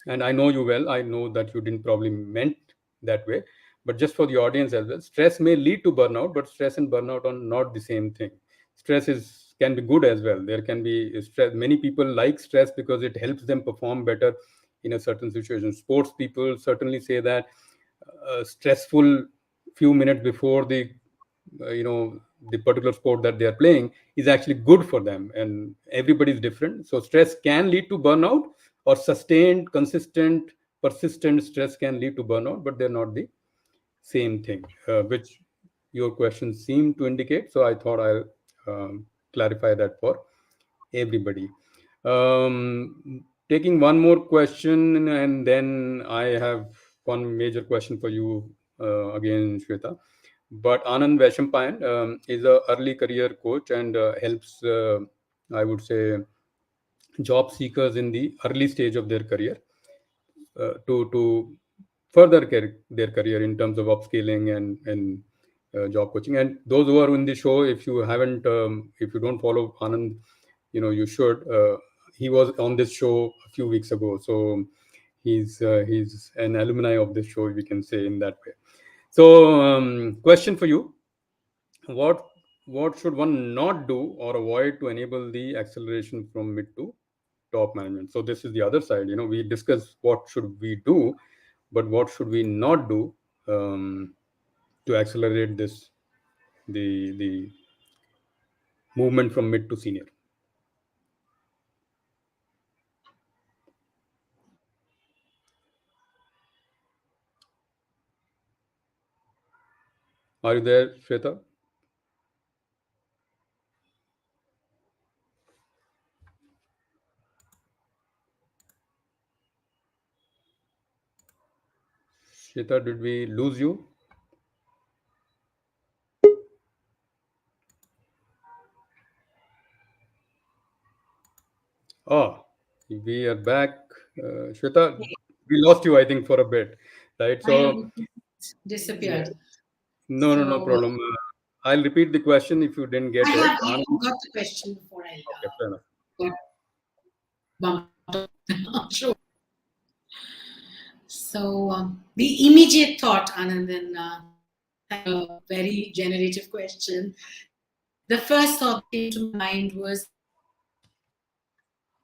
and I know you well. I know that you didn't probably meant that way, but just for the audience as well, stress may lead to burnout, but stress and burnout are not the same thing. Stress is can be good as well. There can be stress. Many people like stress because it helps them perform better in a certain situation. Sports people certainly say that stressful few minutes before the particular sport that they are playing is actually good for them, and everybody is different. So stress can lead to burnout, or sustained, consistent, persistent stress can lead to burnout, but they're not the same thing, which your question seemed to indicate. So I thought I'll clarify that for everybody. Taking one more question, and then I have one major question for you again, Shweta. But Anand Vaishampayan is a early career coach and helps, I would say, job seekers in the early stage of their career to further their career in terms of upscaling and job coaching. And those who are in the show, if you don't follow Anand, you should. He was on this show a few weeks ago, so he's an alumni of this show, we can say in that way. So, question for you: what what should one not do or avoid to enable the acceleration from mid to top management? So this is the other side. We discuss what should we do, but what should we not do to accelerate the movement from mid to senior? Are you there, Shweta? Shweta, did we lose you? Oh, we are back. Shweta, we lost you, I think, for a bit, right? I So, yeah, disappeared. no, no, no So problem. I'll repeat the question if you didn't I get it. have got the question before I Okay, fair enough. got bumped off. So the immediate thought, Anand, and thank you for a very generative question. The first thought that came to my mind was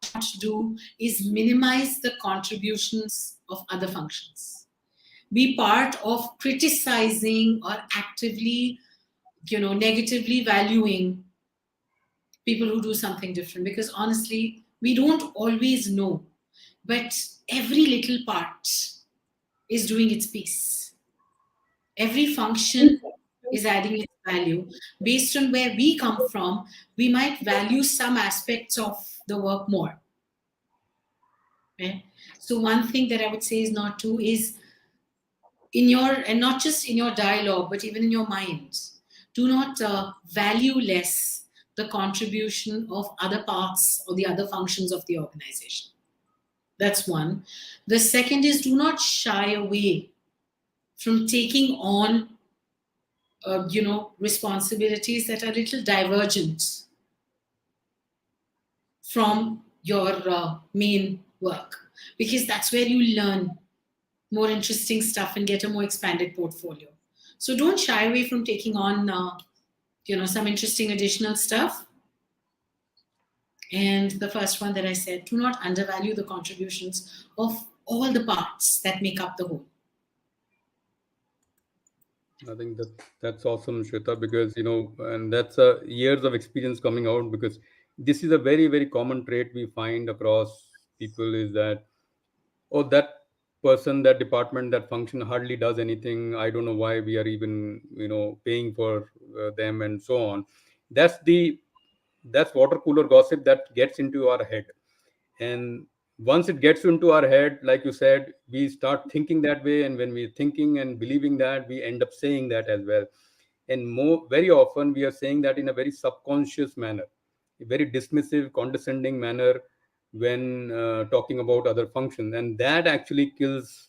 what we should not do is minimize the contributions of other functions. Be part of criticizing or actively, negatively valuing people who do something different. Because honestly, we don't always know, but every little part is doing its piece. Every function is adding its value. Based on where we come from, we might value some aspects of the work more. Right? So one thing that I would say is not to is in your, and not just in your dialogue, but even in your mind, do not value less the contribution of other parts or the other functions of the organization. That's one. The second is do not shy away from taking on responsibilities that are a little divergent from your main work, because that's where you learn more interesting stuff and get a more expanded portfolio. So don't shy away from taking on some interesting additional stuff. And the first one that I said, do not undervalue the contributions of all the parts that make up the whole. I think that's awesome, Shweta, because and that's years of experience coming out, because this is a very very common trait we find across people, is that, oh, that person, that department, that function hardly does anything. I don't know why we are even paying for them, and so on. That's water cooler gossip that gets into our head. And once it gets into our head, like you said, we start thinking that way, and when we're thinking and believing that, we end up saying that as well. And more very often we are saying that in a very subconscious manner, a very dismissive, condescending manner, when talking about other functions, and that actually kills,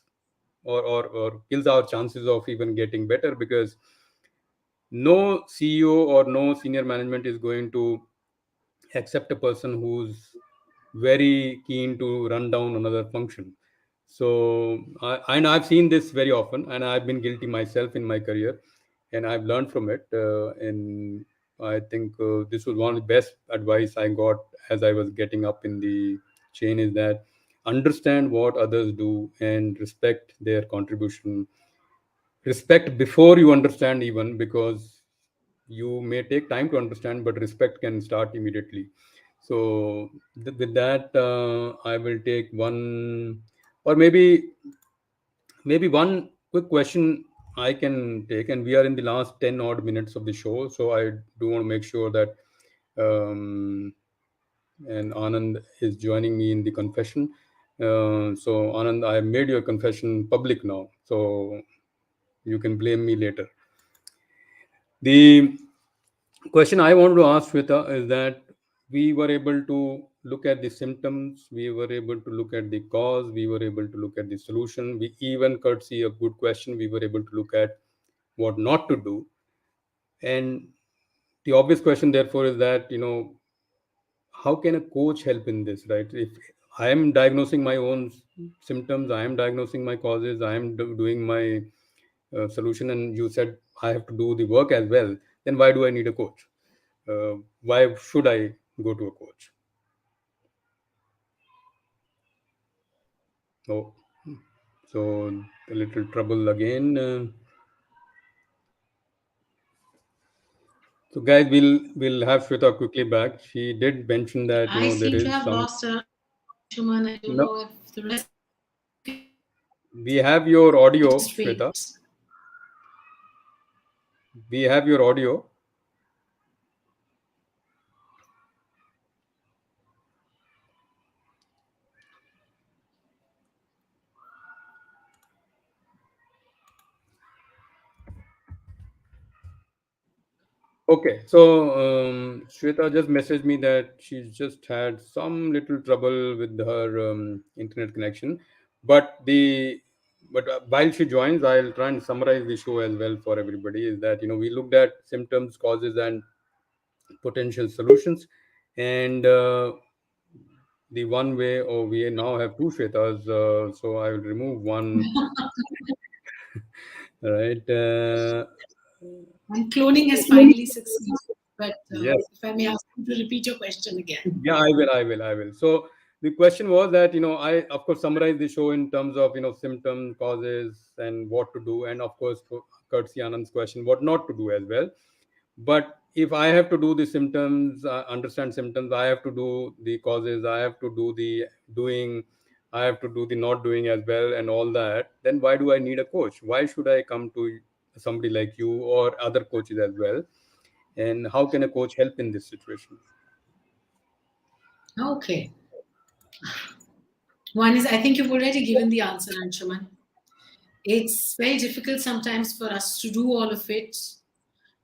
or kills our chances of even getting better, because no CEO or no senior management is going to accept a person who's very keen to run down another function. So, and I've seen this very often, and I've been guilty myself in my career, and I've learned from it. And I think this was one of the best advice I got as I was getting up in the chain, is that understand what others do and respect their contribution. Respect before you understand, even, because you may take time to understand, but respect can start immediately. So with that, I will take one, or maybe one quick question I can take, and we are in the last 10 odd minutes of the show, so I do want to make sure that and Anand is joining me in the confession. So Anand, I have made your confession public now, so you can blame me later. The question I want to ask Shweta is that we were able to look at the symptoms, we were able to look at the cause, we were able to look at the solution. We even, courtesy a good question, we were able to look at what not to do. And the obvious question, therefore, is that how can a coach help in this, right? If I am diagnosing my own symptoms, I am diagnosing my causes, I am doing my solution, and you said I have to do the work as well, then why do I need a coach? Why should I go to a coach? Oh, so a little trouble again. So guys, we'll have Shweta quickly back. She did mention that I there seem to is have some. lost Anshuman. I don't No, know if the rest we have your audio, just Shweta. wait. We have your audio. Okay, so Shweta just messaged me that she's just had some little trouble with her internet connection, but while she joins, I'll try and summarize the show as well for everybody. Is that we looked at symptoms, causes, and potential solutions, and the one way, or we now have two Shwetas, so I will remove one. Right. And cloning has finally succeeded. But Yes. if I may ask you to repeat your question again. Yeah, I will. So the question was that, I of course summarize the show in terms of, symptom, causes, and what to do, and of course, to Courtesy Anand's question, what not to do as well. But if I have to do the symptoms, understand symptoms, I have to do the causes, I have to do the doing, I have to do the not doing as well, and all that. Then why do I need a coach? Why should I come to somebody like you or other coaches as well? And how can a coach help in this situation? Okay. One is, I think you've already given the answer, Anshuman. It's very difficult sometimes for us to do all of it,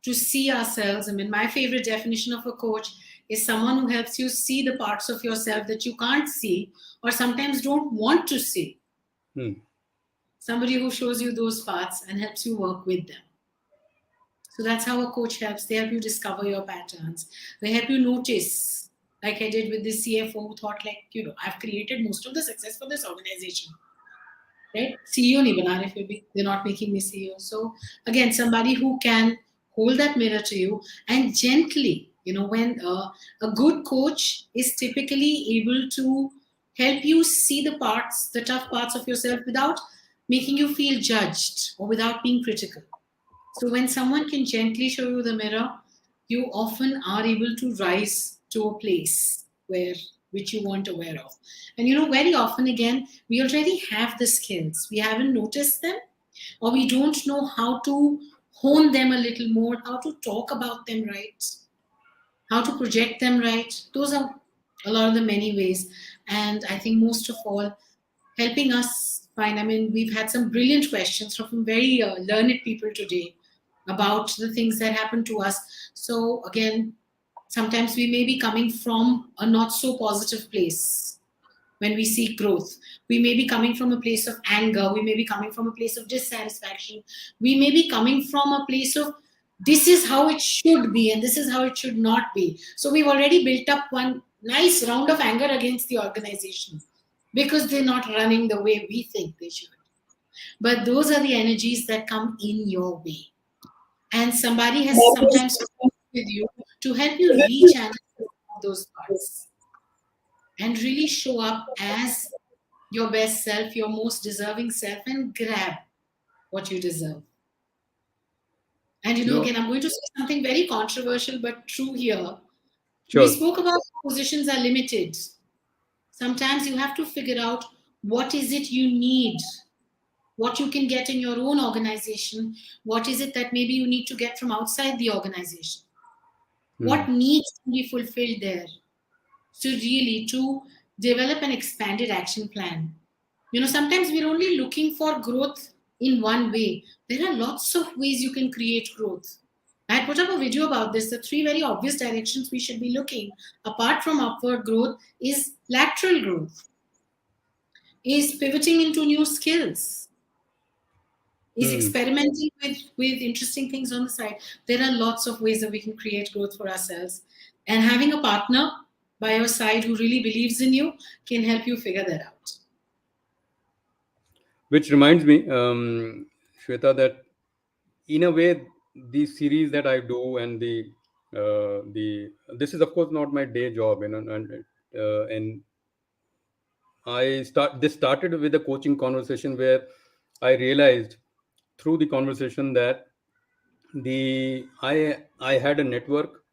to see ourselves. I mean, my favorite definition of a coach is someone who helps you see the parts of yourself that you can't see or sometimes don't want to see. Hmm. Somebody who shows you those parts and helps you work with them. So that's how a coach helps. They help you discover your patterns. They help you notice, like I did with this CFO who thought, like, I've created most of the success for this organization. Right? CEO nahi bana rahe, fir bhi they're not making me CEO. So again, somebody who can hold that mirror to you and gently, when a good coach is typically able to help you see the tough parts of yourself without making you feel judged or without being critical. So when someone can gently show you the mirror, you often are able to rise to a place where which you weren't aware of. And very often again, we already have the skills. We haven't noticed them, or we don't know how to hone them a little more, how to talk about them right, how to project them right. Those are a lot of the many ways. And I think most of all, helping us find. I mean, we've had some brilliant questions from very learned people today about the things that happen to us. So, again, sometimes we may be coming from a not so positive place when we seek growth. We may be coming from a place of anger. We may be coming from a place of dissatisfaction. We may be coming from a place of this is how it should be and this is how it should not be. So we've already built up one nice round of anger against the organization because they're not running the way we think they should. But those are the energies that come in your way. And somebody has sometimes worked with you to help you rechannel those thoughts and really show up as your best self, your most deserving self, and grab what you deserve. And No, again, I'm going to say something very controversial but true here. We sure. spoke about positions are limited. Sometimes you have to figure out what is it you need, what you can get in your own organization, what is it that maybe you need to get from outside the organization, Hmm. what needs to be fulfilled there. So really to develop an expanded action plan. Sometimes we're only looking for growth in one way. There are lots of ways you can create growth. I put up a video about this. The three very obvious directions we should be looking, apart from upward growth, is lateral growth, is pivoting into new skills, is Hmm. experimenting with interesting things on the side. There are lots of ways that we can create growth for ourselves. And having a partner by your side who really believes in you can help you figure that out. Which reminds me, Shweta, that in a way, the series that I do and the this is of course not my day job, and this started with a coaching conversation where I realized through the conversation that I had a network.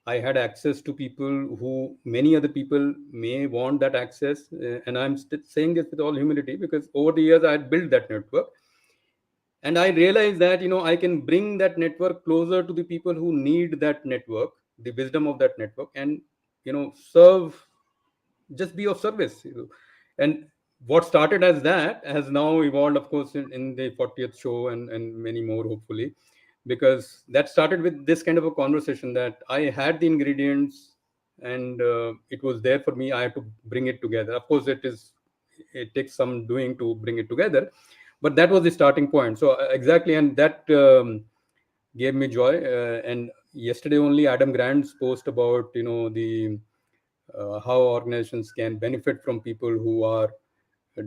I had access to people who many other people may want that access, and I'm saying this with all humility because over the years I had built that network, and I realized that I can bring that network closer to the people who need that network, the wisdom of that network, and serve, just be of service. And what started as that has now evolved, of course, in the 40th show, and many more, hopefully, because that started with this kind of a conversation that I had the ingredients, and it was there for me. I had to bring it together. Of course, it takes some doing to bring it together, but that was the starting point. So exactly, and that gave me joy. And yesterday only, Adam Grant's post about the how organizations can benefit from people who are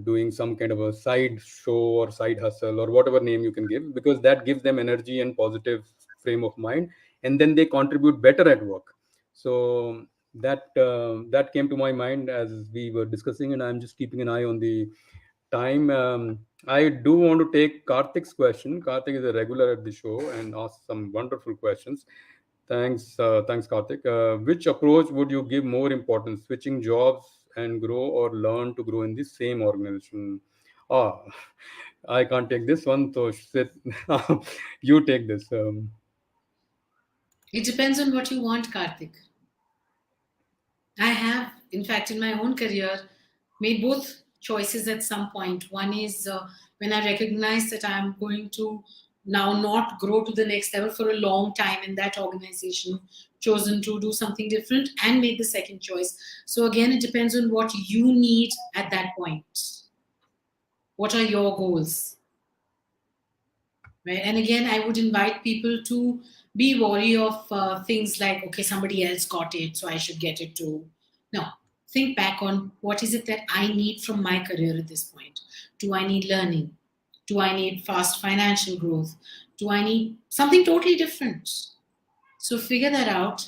doing some kind of a side show or side hustle or whatever name you can give, because that gives them energy and positive frame of mind, and then they contribute better at work. So that came to my mind as we were discussing, and I'm just keeping an eye on the time. I do want to take Karthik's question. Karthik is a regular at the show and asks some wonderful questions. Thanks, Karthik. Which approach would you give more importance, switching jobs and grow, or learn to grow in the same organization? Ah, I can't take this one, so you take this. It depends on what you want, Karthik. I have, in fact, in my own career, made both choices at some point. One is when I recognize that I'm going to now not grow to the next level for a long time in that organization, chosen to do something different and make the second choice. So again, it depends on what you need at that point. What are your goals? Right? And again, I would invite people to be wary of things like, okay, somebody else got it, so I should get it too. No, think back on what is it that I need from my career at this point. Do I need learning? Do I need fast financial growth? Do I need something totally different? So figure that out,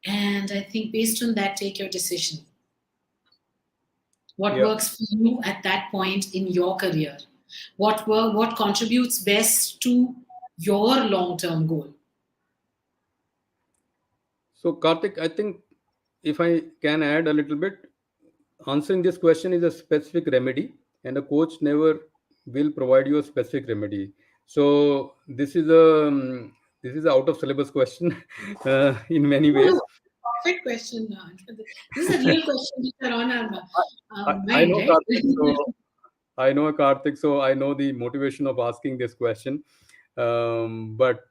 and I think based on that, take your decision. What Yeah. works for you at that point in your career? What contributes best to your long-term goal? So, Karthik, I think if I can add a little bit, answering this question is a specific remedy, and a coach never will provide you a specific remedy. So, this is a out of syllabus question in many No, no, ways. perfect question. This is a real question which are on our I mind, know right? Karthik, so I know the motivation of asking this question. But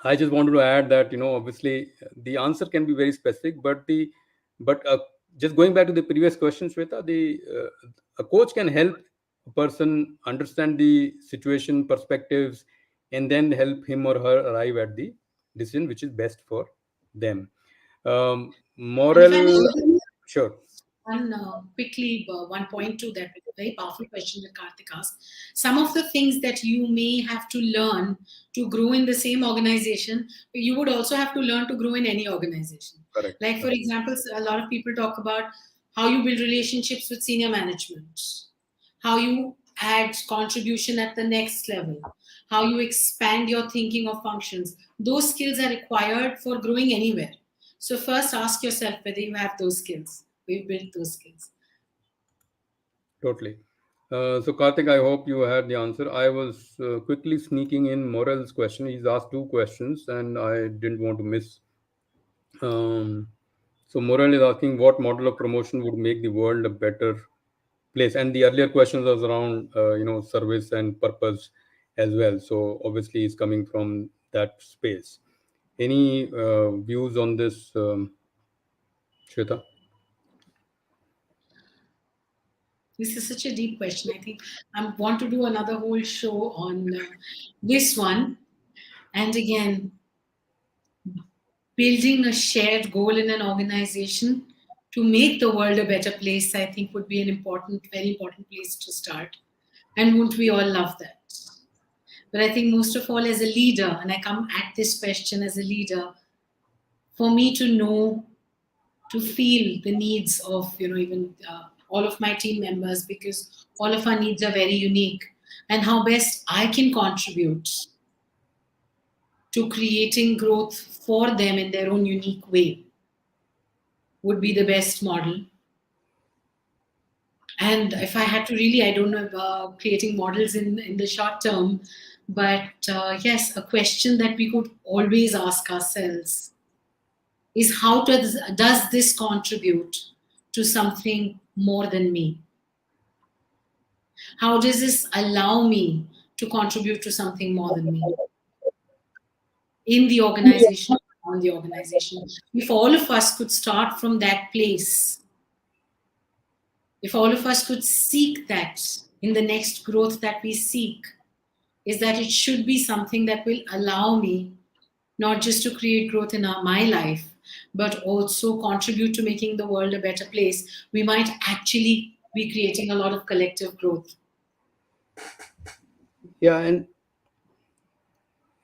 I just wanted to add that, obviously the answer can be very specific, but just going back to the previous question, Shweta, the a coach can help a person understand the situation, perspectives, and then help him or her arrive at the decision which is best for them. And if I may Moral, sure, one quickly one point to that very powerful question that Karthik asked. Some of the things that you may have to learn to grow in the same organization, you would also have to learn to grow in any organization. correct, Like for example, a lot of people talk about how you build relationships with senior management, how you add contribution at the next level, how you expand your thinking of functions. Those skills are required for growing anywhere. So first ask yourself whether you have those skills. We've built those skills. totally. So, Karthik, I hope you had the answer. I was quickly sneaking in Morel's question. He's asked two questions, and I didn't want to miss. Um, so, Morel is asking what model of promotion would make the world a better place, and the earlier questions was around service and purpose as well. So, obviously, he's coming from that space. Any views on this, Shweta? This is such a deep question. I think I want to do another whole show on this one. And again, building a shared goal in an organization to make the world a better place, I think would be an important, very important place to start. And won't we all love that? But I think most of all, as a leader, and I come at this question as a leader, for me to know, to feel the needs of, even all of my team members, because all of our needs are very unique, and how best I can contribute to creating growth for them in their own unique way would be the best model. And if I had to really, I don't know about creating models in the short term, but yes, a question that we could always ask ourselves is how does this contribute to something more than me? How does this allow me to contribute to something more than me in the organization, on the organization? If all of us could start from that place, if all of us could seek that in the next growth that we seek, is that it should be something that will allow me not just to create growth in my life, but also contribute to making the world a better place, we might actually be creating a lot of collective growth. Yeah, and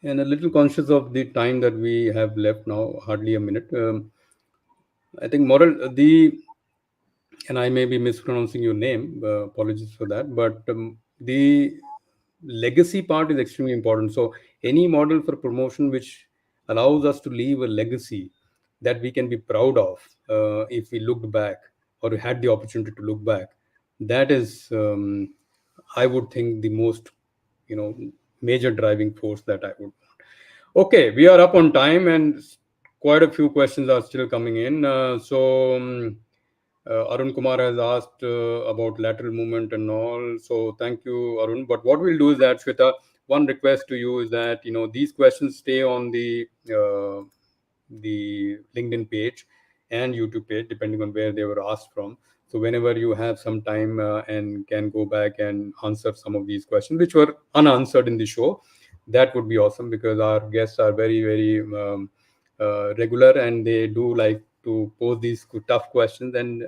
a little conscious of the time that we have left now, hardly a minute. I think moral the and I may be mispronouncing your name. Apologies for that. But the legacy part is extremely important. So, any model for promotion which allows us to leave a legacy that we can be proud of if we looked back or had the opportunity to look back, that is, I would think, the most, major driving force that I would. Okay, we are up on time and quite a few questions are still coming in. Arun Kumar has asked about lateral movement and all. So thank you, Arun. But what we'll do is that, Shweta, one request to you is that these questions stay on the LinkedIn page and YouTube page, depending on where they were asked from. So whenever you have some time and can go back and answer some of these questions which were unanswered in the show, that would be awesome because our guests are very, very regular and they do like to pose these tough questions and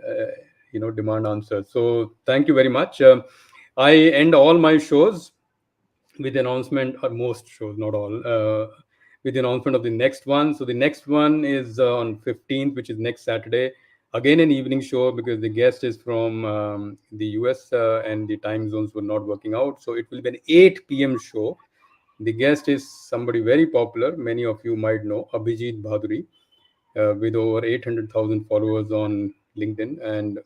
demand answers. So thank you very much. I end all my shows with the announcement, or most shows, not all, with the announcement of the next one. So the next one is on 15th, which is next Saturday. Again, an evening show because the guest is from the US and the time zones were not working out. So it will be an 8 p.m. show. The guest is somebody very popular. Many of you might know, Abhijit Bhaduri, with over 800,000 followers on LinkedIn. And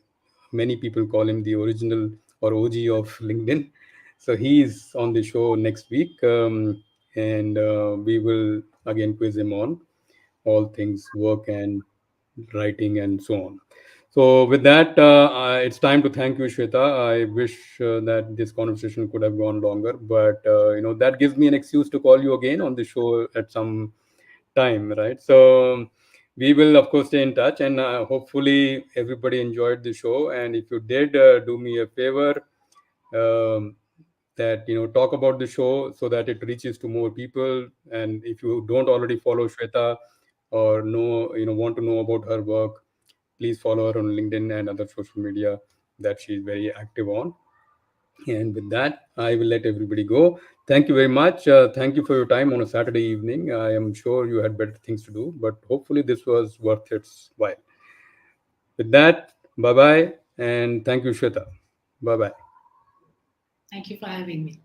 many people call him the original or OG of LinkedIn. So he's on the show next week. And we will again quiz him on all things work and writing and so on. So with that, it's time to thank you, Shweta. I wish that this conversation could have gone longer, but that gives me an excuse to call you again on the show at some time, right? So we will, of course, stay in touch, and hopefully everybody enjoyed the show. And if you did, do me a favor. Um, that talk about the show so that it reaches to more people, and if you don't already follow Shweta or know want to know about her work, please follow her on LinkedIn and other social media that she's very active on. And with that, I will let everybody go. Thank you very much. Thank you for your time on a Saturday evening. I am sure you had better things to do, but hopefully this was worth its while. With that, bye bye, and thank you, Shweta. Bye bye. Thank you for having me.